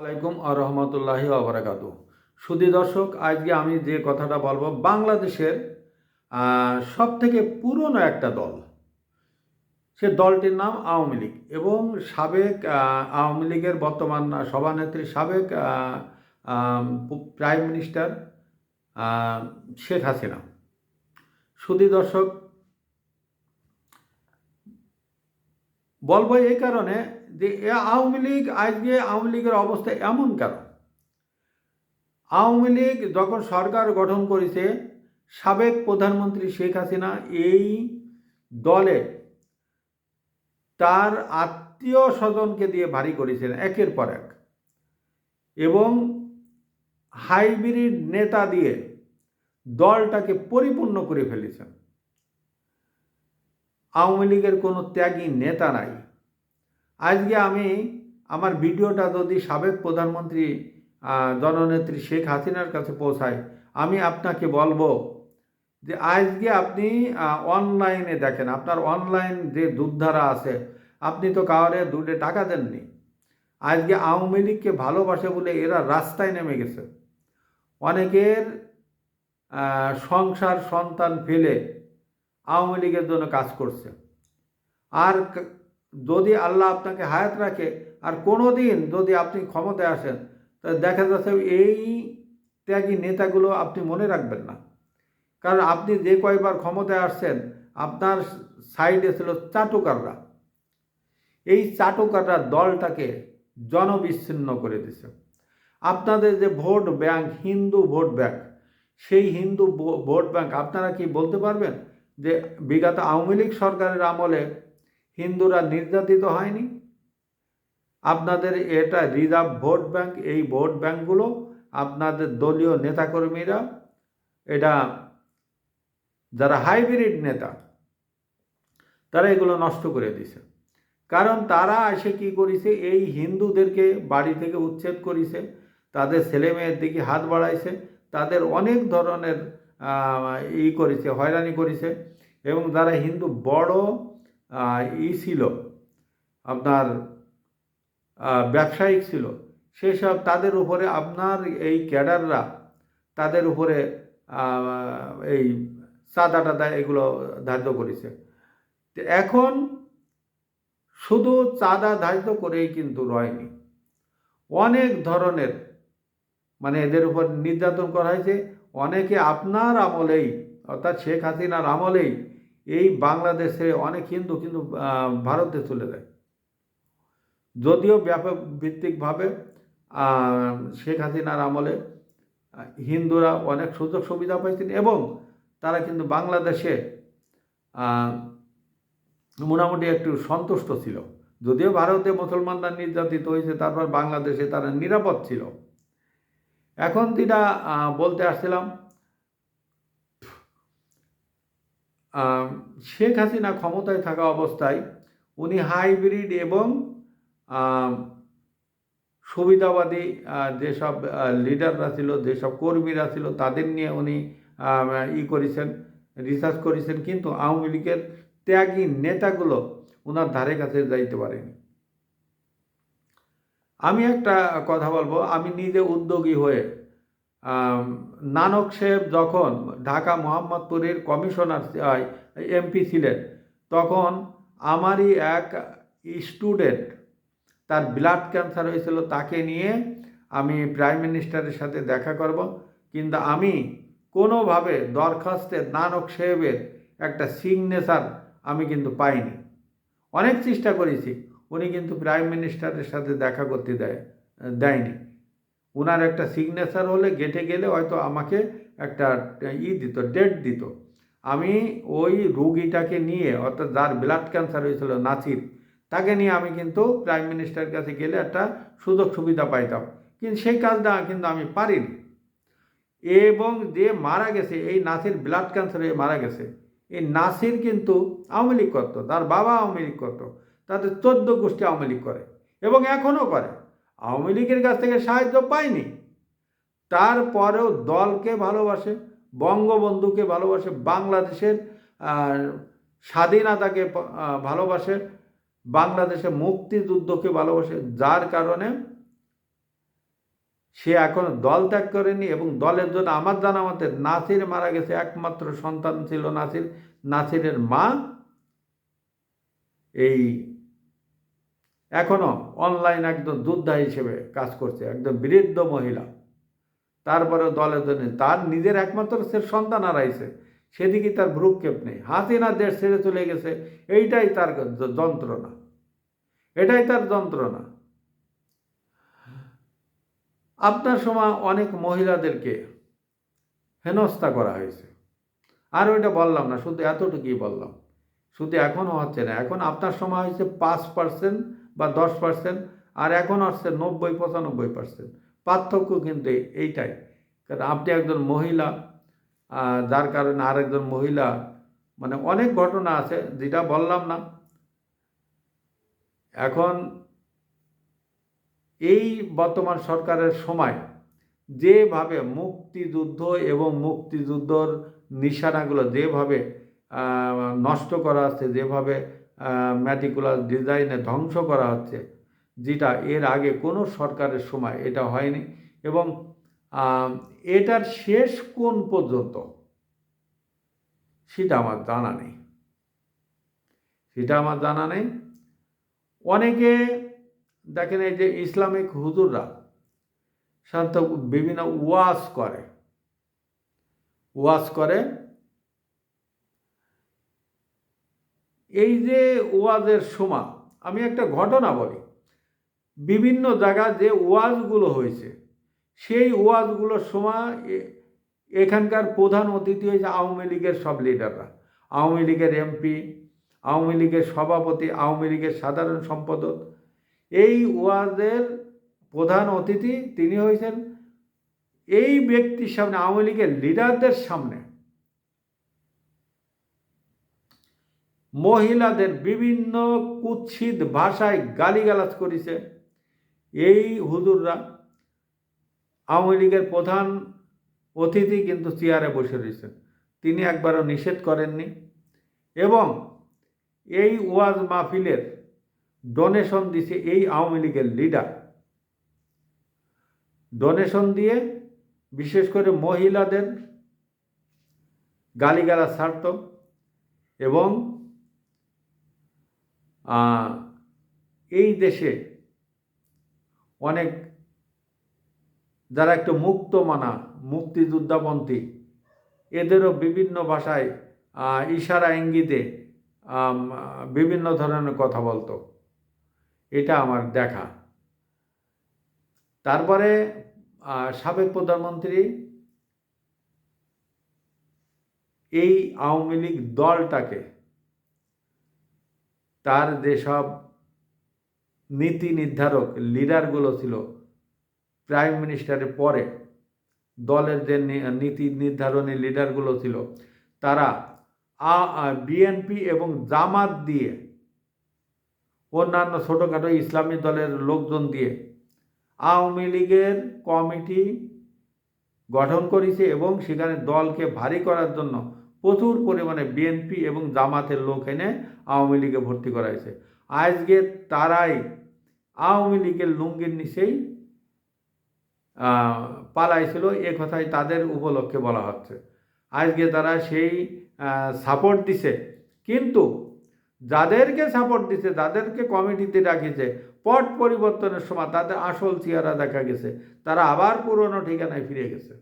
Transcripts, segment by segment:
আলাইকুম আর রহমতুল্লাহি আবরাকাতু। সুধী দর্শক, আজকে আমি যে কথাটা বলবো, বাংলাদেশের সব থেকে পুরনো একটা দল, সে দলটির নাম আওয়ামী লীগ এবং সাবেক আওয়ামী লীগের বর্তমান সভানেত্রী, সাবেক প্রাইম মিনিস্টার শেখ হাসিনা। সুধী দর্শক, বলবো এই কারণে যে আওয়ামী লীগ, আজকে আওয়ামী লীগের অবস্থা এমন কেন? আওয়ামী লীগ যখন সরকার গঠন করেছে, সাবেক প্রধানমন্ত্রী শেখ হাসিনা এই দলে তার আত্মীয় স্বজনকে দিয়ে ভারী করেছেন একের পর এক, এবং হাইব্রিড নেতা দিয়ে দলটাকে পরিপূর্ণ করে ফেলেছেন। আওয়ামী লীগের কোনো ত্যাগী নেতা নাই। আজকে আমি আমার ভিডিওটা যদি সাবেক প্রধানমন্ত্রী জননেত্রী শেখ হাসিনার কাছে পৌঁছায়, আমি আপনাকে বলবো যে আজকে আপনি অনলাইনে দেখেন, আপনার অনলাইন যে যোদ্ধারা আছে, আপনি তো কাউরে দুটে টাকা দেননি। আজকে আওয়ামী লীগকে ভালোবাসে বলে এরা রাস্তায় নেমে গেছে। অনেকের সংসার সন্তান ফেলে আওয়ামী লীগের জন্য কাজ করছে। আর যদি আল্লাহ আপনাকে হায়াত রাখে আর কোনো দিন যদি আপনি ক্ষমতায় আসেন, তাহলে দেখা যাচ্ছে এই ত্যাগী নেতাগুলো আপনি মনে রাখবেন না। কারণ আপনি যে কয়বার ক্ষমতায় আসছেন, আপনার সাইডে ছিল চাটুকাররা। এই চাটুকাররা দলটাকে জনবিচ্ছিন্ন করে দিছে। আপনাদের যে vote bank, Hindu vote bank, সেই হিন্দু ভোট ব্যাংক আপনারা কি বলতে পারবেন যে বিগত আওয়ামী লীগ সরকারের আমলে হিন্দুরা নির্যাতিত হয়নি? আপনাদের এটা রিজার্ভ ভোট ব্যাংক। এই ভোট ব্যাংকগুলো আপনাদের দলীয় নেতাকর্মীরা, এটা যারা হাইব্রিড নেতা, তারা এগুলো নষ্ট করে দিছে। কারণ তারা এসে কি করেছে, এই হিন্দুদেরকে বাড়ি থেকে উচ্ছেদ করেছে, তাদের ছেলে মেয়ের দিকে হাত বাড়াইছে, তাদের অনেক ধরনের করেছে, হয়রানি করেছে। এবং যারা হিন্দু বড় ছিল, আপনার ব্যবসায়িক ছিল, সেসব তাদের উপরে আপনার এই ক্যাডাররা তাদের উপরে এই চাঁদা টাদা এগুলো ধার্য করেছে। এখন শুধু চাঁদা ধার্য করেই কিন্তু রয়নি, অনেক ধরনের এদের উপর নির্যাতন করা হয়েছে। অনেকে আপনার আমলেই, অর্থাৎ শেখ হাসিনার আমলেই এই বাংলাদেশে অনেক হিন্দু কিন্তু ভারতে চলে যায়। যদিও ব্যাপক ভিত্তিকভাবে শেখ হাসিনার আমলে হিন্দুরা অনেক সুযোগ সুবিধা পাইছেন এবং তারা কিন্তু বাংলাদেশে মোটামুটি একটু সন্তুষ্ট ছিল। যদিও ভারতে মুসলমানরা নির্যাতিত হয়েছে, তারপর বাংলাদেশে তারা নিরাপদ ছিল। এখন যেটা বলতে আসছিলাম, শেখ হাসিনা ক্ষমতায় থাকা অবস্থায় উনি হাইব্রিড এবং সুবিধাবাদী যেসব লিডাররা ছিল, যেসব কর্মীরা ছিল, তাদের নিয়ে উনি করেছেন, রিসার্চ করেছেন, কিন্তু আওয়ামী লীগের ত্যাগী নেতাগুলো ওনার ধারে কাছে যাইতে পারেনি। আমি একটা কথা বলবো, আমি নিজে উদ্যোগী হয়ে নানক সাহেব যখন ঢাকা মোহাম্মদপুরের কমিশনার এমপি ছিলেন, তখন আমারই এক স্টুডেন্ট, তার ব্লাড ক্যান্সার হয়েছিল, তাকে নিয়ে আমি প্রাইম মিনিস্টারের সাথে দেখা করব, কিন্তু আমি কোনোভাবে দরখাস্তে নানক সাহেবের একটা সিগনেচার আমি কিন্তু পাইনি। অনেক চেষ্টা করেছি, উনি কিন্তু প্রাইম মিনিস্টারের সাথে দেখা করতে দেয়নি। ওনার একটা সিগনেচার হলে গেটে গেলে হয়তো আমাকে একটা দিত, ডেট দিত। আমি ওই রুগীটাকে নিয়ে, অর্থাৎ যার ব্লাড ক্যান্সার হয়েছিল নাসির, তাকে নিয়ে আমি কিন্তু প্রাইম মিনিস্টারের কাছে গেলে একটা সুযোগ সুবিধা পাইতাম, কিন্তু সেই কাজটা কিন্তু আমি পারিনি। এবং যে মারা গেছে, এই নাসির ব্লাড ক্যান্সারে মারা গেছে, এই নাসির কিন্তু আওয়ামী লীগ করতো, তার বাবা আওয়ামী লীগ করতো, তাদের 14 গোষ্ঠী আওয়ামী লীগ করে এবং এখনও করে। আওয়ামী লীগের কাছ থেকে সাহায্য পায়নি, তারপরেও দলকে ভালোবাসে, বঙ্গবন্ধুকে ভালোবাসে, বাংলাদেশের স্বাধীনতাকে ভালোবাসে, বাংলাদেশের মুক্তিযুদ্ধকে ভালোবাসে, যার কারণে সে এখনো দল ত্যাগ করেনি, এবং দলের জন্য আমার জানা মতে নাসির মারা গেছে, একমাত্র সন্তান ছিল নাসিরের মা এই এখনো অনলাইন একদম যোদ্ধা হিসেবে কাজ করছে, একদম বৃদ্ধ মহিলা। তারপরেও দলের জন্য তার নিজের একমাত্র সে সন্তান হারাইছে, সেদিকে তার ভ্রুক্ষেপ নেই। হাসিনা দেশ ছেড়ে চলে গেছে, এইটাই তার যন্ত্রণা, এটাই তার যন্ত্রণা। আপনার সময় অনেক মহিলাদেরকে হেনস্থা করা হয়েছে, আর ওইটা বললাম না, শুধু এতটুকুই বললাম। শুধু এখনও হচ্ছে না, এখন আপনার সময় হয়েছে 5% বা 10%, আর এখন হচ্ছে 90-95%। পার্থক্য কিন্তু এইটাই, কারণ আপনি একজন মহিলা, যার কারণে আরেকজন মহিলা, মানে অনেক ঘটনা আছে যেটা বললাম না। এখন এই বর্তমান সরকারের সময় যেভাবে মুক্তিযুদ্ধ এবং মুক্তিযুদ্ধর নিশানাগুলো যেভাবে নষ্ট করা হচ্ছে, যেভাবে ম্যাটিকুলার ডিজাইনে ধ্বংস করা হচ্ছে, যেটা এর আগে কোনো সরকারের সময় এটা হয়নি। এবং এটার শেষ কোন পর্যন্ত সেটা আমার জানা নেই। অনেকে দেখেন, এই যে ইসলামিক হুজুররা সাধারণত বিভিন্ন ওয়াজ করে, এই যে ওয়াজের সময় আমি একটা ঘটনা বলি। বিভিন্ন জায়গায় যে ওয়াজগুলো হয়েছে, সেই ওয়াজগুলোর সময় এখানকার প্রধান অতিথি হয়েছে আওয়ামী লীগের সব লিডাররা, আওয়ামী লীগের এমপি, আওয়ামী লীগের সভাপতি, আওয়ামী লীগের সাধারণ সম্পাদক। এই ওয়াজের প্রধান অতিথি তিনি হয়েছেন এই ব্যক্তির সামনে, আওয়ামী লীগের লিডারদের সামনে মহিলাদের বিভিন্ন কুৎসিত ভাষায় গালিগালাজ করেছে এই হুজুররা। আওয়ামী লীগের প্রধান অতিথি কিন্তু চেয়ারে বসে রয়েছেন, তিনি একবারও নিষেধ করেননি। এবং এই ওয়াজ মাহফিলের ডোনেশন দিছে এই আওয়ামী লীগের লিডার, ডোনেশন দিয়ে বিশেষ করে মহিলাদের গালিগালাজ ছাড়ত। এবং এই দেশে অনেক যারা একটু মুক্তিযোদ্ধাপন্থী, এদেরও বিভিন্ন ভাষায় ইশারা ইঙ্গিতে বিভিন্ন ধরনের কথা বলতো, এটা আমার দেখা। তারপরে সাবেক প্রধানমন্ত্রী এই আওয়ামী লীগ দলটাকে, তার যেসব নীতি নির্ধারক লিডারগুলো ছিল প্রাইম মিনিস্টারের পরে, দলের যে নীতি নির্ধারণী লিডারগুলো ছিল, তারা বিএনপি এবং জামাত দিয়ে, অন্যান্য ছোটোখাটো ইসলামী দলের লোকজন দিয়ে আওয়ামী লীগের কমিটি গঠন করেছে, এবং সেখানে দলকে ভারী করার জন্য প্রচুর পরিমাণে বিএনপি এবং জামাতের লোক এনে আওয়ামী লীগে ভর্তি করা হয়েছে। আজকে তারাই আওয়ামী লীগের লুঙ্গির নিচেই পালাইছিল, এ কথাই তাদের উপলক্ষে বলা হচ্ছে। আজকে তারা সেই সাপোর্ট দিছে, কিন্তু যাদেরকে সাপোর্ট দিছে, যাদেরকে কমিটিতে রাখিছে, পট পরিবর্তনের সময় তাদের আসল চেহারা দেখা গেছে, তারা আবার পুরনো ঠিকানায় ফিরে গেছে।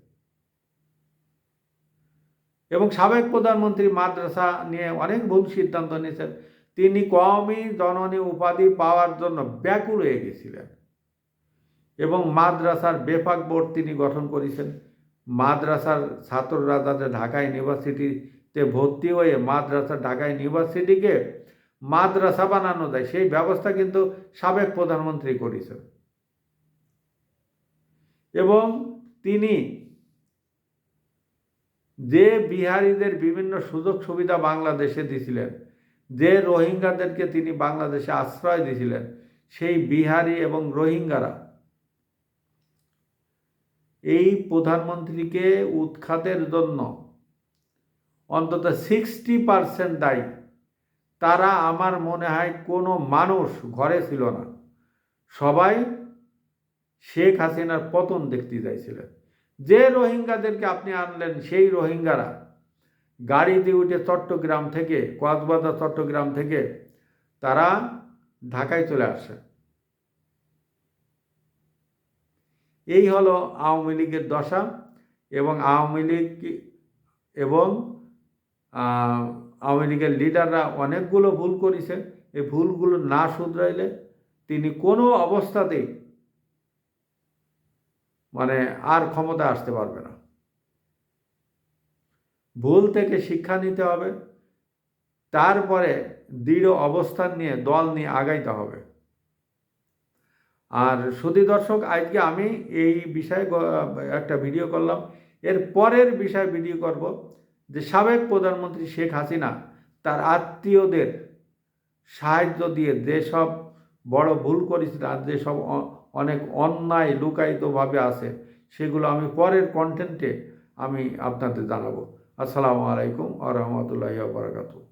এবং সাবেক প্রধানমন্ত্রী মাদ্রাসা নিয়ে অনেক ভুল সিদ্ধান্ত নিয়েছেন। তিনি কওমি জননী উপাধি পাওয়ার জন্য ব্যাকুল হয়ে গেছিলেন, এবং মাদ্রাসার বেফাক বোর্ড তিনি গঠন করেছেন। মাদ্রাসার ছাত্ররা যাতে ঢাকা ইউনিভার্সিটিতে ভর্তি হয়ে ঢাকা ইউনিভার্সিটিকে মাদ্রাসা বানানো যায়, সেই ব্যবস্থা কিন্তু সাবেক প্রধানমন্ত্রী করেছেন। এবং তিনি যে বিহারিদের বিভিন্ন সুযোগ সুবিধা বাংলাদেশে দিয়েছিলেন, যে রোহিঙ্গাদেরকে তিনি বাংলাদেশে আশ্রয় দিয়েছিলেন, সেই বিহারি এবং রোহিঙ্গারা এই প্রধানমন্ত্রীকে উৎখাতের জন্য অন্তত 60% দায়ী। তারা আমার মনে হয় কোনো মানুষ ঘরে ছিল না, সবাই শেখ হাসিনার পতন দেখতে চাইছিলেন। যে রোহিঙ্গাদেরকে আপনি আনলেন, সেই রোহিঙ্গারা গাড়িতে উঠে চট্টগ্রাম থেকে, কক্সবাজার চট্টগ্রাম থেকে তারা ঢাকায় চলে আসে। এই হলো আওয়ামী লীগের দশা। এবং আওয়ামী লীগ এবং আওয়ামী লীগের লিডাররা অনেকগুলো ভুল করেছে। এই ভুলগুলো না শুধরাইলে তিনি কোনো অবস্থাতেই আর ক্ষমতা আসতে পারবে না। ভুল থেকে শিক্ষা নিতে হবে, তারপরে দৃঢ় অবস্থান নিয়ে দল নিয়ে আগাইতে হবে। আর সুধী দর্শক, আজকে আমি এই বিষয়ে একটা ভিডিও করলাম। এর পরের বিষয় ভিডিও করব যে সাবেক প্রধানমন্ত্রী শেখ হাসিনা তার আত্মীয়দের সাহায্য দিয়ে যেসব বড় ভুল করেছিল আর যেসব অনেক অন্যায় লুকায়িতভাবে আছে, সেগুলো আমি পরের কন্টেন্টে আমি আপনাদের জানাবো। আসসালামু আলাইকুম ওয়া রাহমাতুল্লাহি ওয়া বারাকাতুহু।